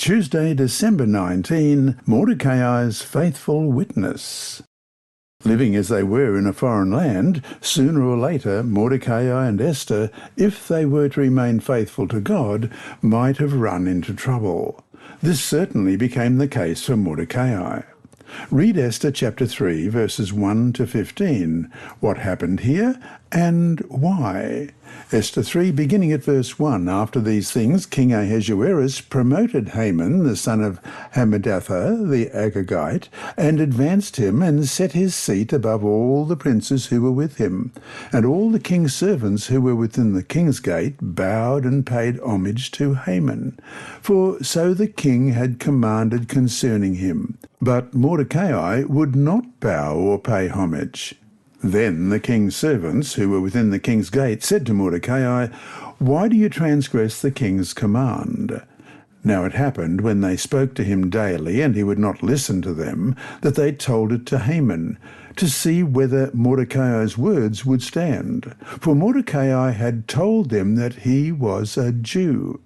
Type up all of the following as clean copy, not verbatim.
Tuesday, December 19, Mordecai's faithful witness. Living as they were in a foreign land, sooner or later Mordecai and Esther, if they were to remain faithful to God, might have run into trouble. This certainly became the case for Mordecai. Read Esther chapter 3, verses 1 to 15. What happened here and why? Esther 3, beginning at verse 1. After these things, King Ahasuerus promoted Haman, the son of Hammedatha, the Agagite, and advanced him and set his seat above all the princes who were with him. And all the king's servants who were within the king's gate bowed and paid homage to Haman, for so the king had commanded concerning him. But Mordecai would not bow or pay homage. Then the king's servants, who were within the king's gate, said to Mordecai, "Why do you transgress the king's command?" Now it happened, when they spoke to him daily, and he would not listen to them, that they told it to Haman, to see whether Mordecai's words would stand. For Mordecai had told them that he was a Jew.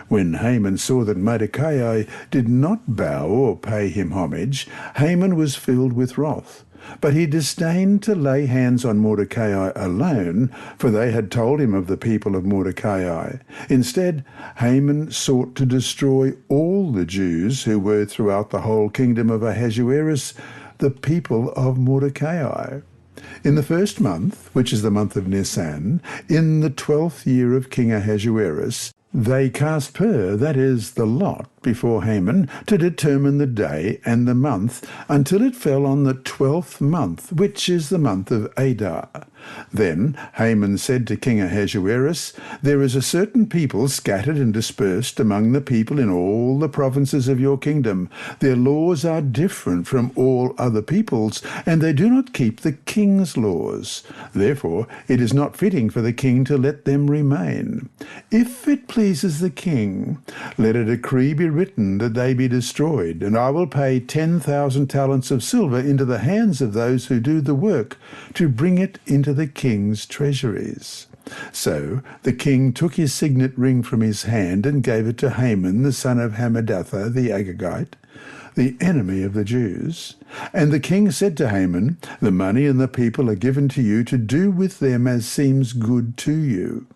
When Haman saw that Mordecai did not bow or pay him homage, Haman was filled with wrath. But he disdained to lay hands on Mordecai alone, for they had told him of the people of Mordecai. Instead, Haman sought to destroy all the Jews who were throughout the whole kingdom of Ahasuerus, the people of Mordecai. In the first month, which is the month of Nisan, in the 12th year of King Ahasuerus, they cast pur, that is, the lot, before Haman, to determine the day and the month, until it fell on the 12th month, which is the month of Adar. Then Haman said to King Ahasuerus, "There is a certain people scattered and dispersed among the people in all the provinces of your kingdom. Their laws are different from all other peoples, and they do not keep the king's laws. Therefore it is not fitting for the king to let them remain. If it pleases the king, let a decree be written that they be destroyed, and I will pay 10,000 talents of silver into the hands of those who do the work, to bring it into the king's treasuries." So the king took his signet ring from his hand and gave it to Haman, the son of Hammedatha, the Agagite, the enemy of the Jews. And the king said to Haman, "The money and the people are given to you to do with them as seems good to you."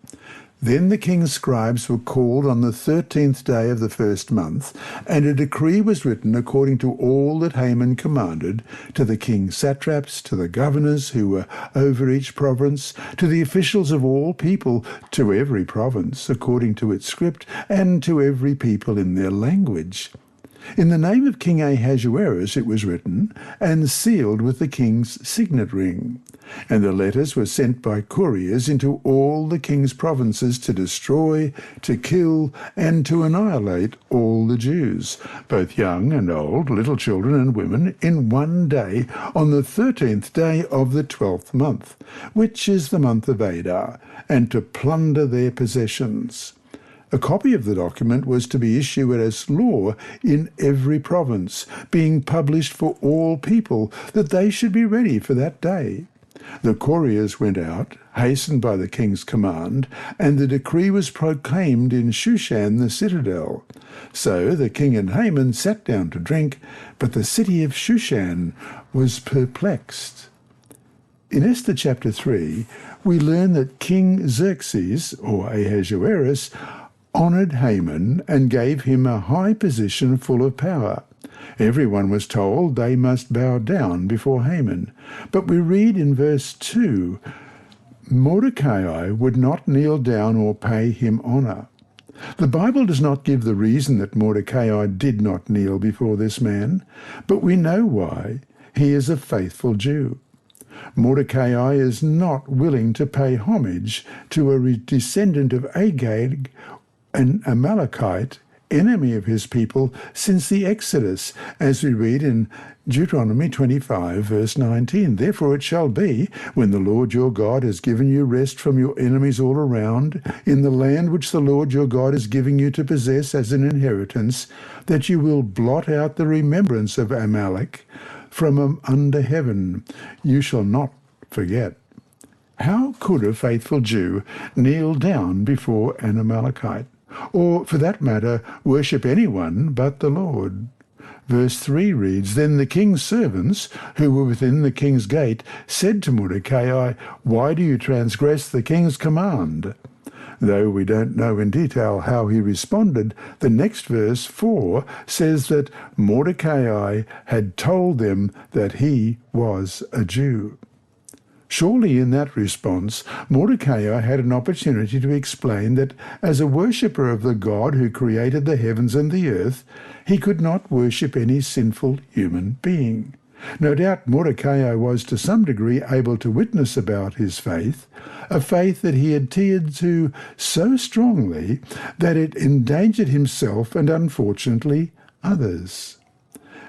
Then the king's scribes were called on the 13th day of the first month, and a decree was written according to all that Haman commanded, to the king's satraps, to the governors who were over each province, to the officials of all people, to every province according to its script, and to every people in their language. In the name of King Ahasuerus it was written, and sealed with the king's signet ring. And the letters were sent by couriers into all the king's provinces to destroy, to kill, and to annihilate all the Jews, both young and old, little children and women, in one day, on the 13th day of the 12th month, which is the month of Adar, and to plunder their possessions. A copy of the document was to be issued as law in every province, being published for all people, that they should be ready for that day. The couriers went out, hastened by the king's command, and the decree was proclaimed in Shushan the citadel. So the king and Haman sat down to drink, but the city of Shushan was perplexed. In Esther chapter 3, we learn that King Xerxes, or Ahasuerus, honoured Haman and gave him a high position full of power. Everyone was told they must bow down before Haman. But we read in verse 2, Mordecai would not kneel down or pay him honour. The Bible does not give the reason that Mordecai did not kneel before this man, but we know why. He is a faithful Jew. Mordecai is not willing to pay homage to a descendant of Agag, an Amalekite, enemy of his people since the Exodus, as we read in Deuteronomy 25, verse 19. Therefore it shall be, when the Lord your God has given you rest from your enemies all around, in the land which the Lord your God is giving you to possess as an inheritance, that you will blot out the remembrance of Amalek from under heaven. You shall not forget. How could a faithful Jew kneel down before an Amalekite? or, for that matter, worship anyone but the Lord. Verse 3 reads, "Then the king's servants, who were within the king's gate, said to Mordecai, 'Why do you transgress the king's command?' Though we don't know in detail how he responded, the next verse, 4, says that Mordecai had told them that he was a Jew. Surely in that response, Mordecai had an opportunity to explain that as a worshipper of the God who created the heavens and the earth, he could not worship any sinful human being. No doubt Mordecai was to some degree able to witness about his faith, a faith that he adhered to so strongly that it endangered himself and, unfortunately, others.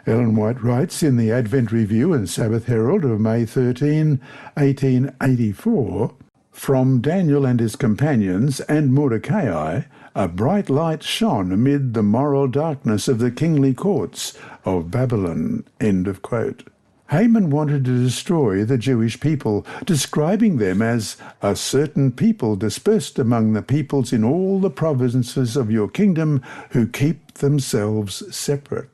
Ellen White writes in the Advent Review and Sabbath Herald of May 13, 1884, "From Daniel and his companions and Mordecai, a bright light shone amid the moral darkness of the kingly courts of Babylon." End of quote. Haman wanted to destroy the Jewish people, describing them as a certain people dispersed among the peoples in all the provinces of your kingdom who keep themselves separate.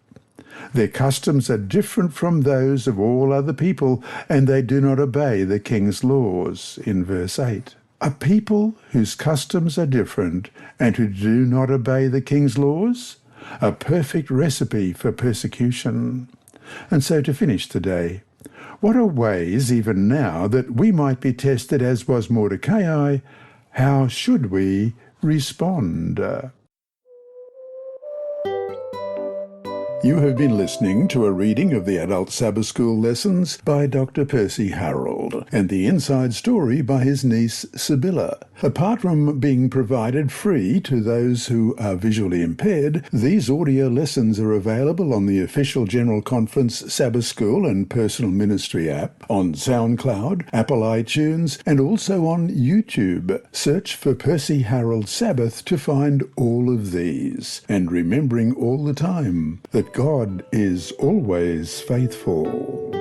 Their customs are different from those of all other people, and they do not obey the king's laws, in verse 8. A people whose customs are different and who do not obey the king's laws? A perfect recipe for persecution. And so to finish today, what are ways, even now, that we might be tested as was Mordecai? How should we respond? You have been listening to a reading of the Adult Sabbath School lessons by Dr. Percy Harrold and the inside story by his niece Sibylla. Apart from being provided free to those who are visually impaired, these audio lessons are available on the official General Conference Sabbath School and Personal Ministry app, on SoundCloud, Apple iTunes, and also on YouTube. Search for Percy Harrold Sabbath to find all of these. And remembering all the time that God is always faithful.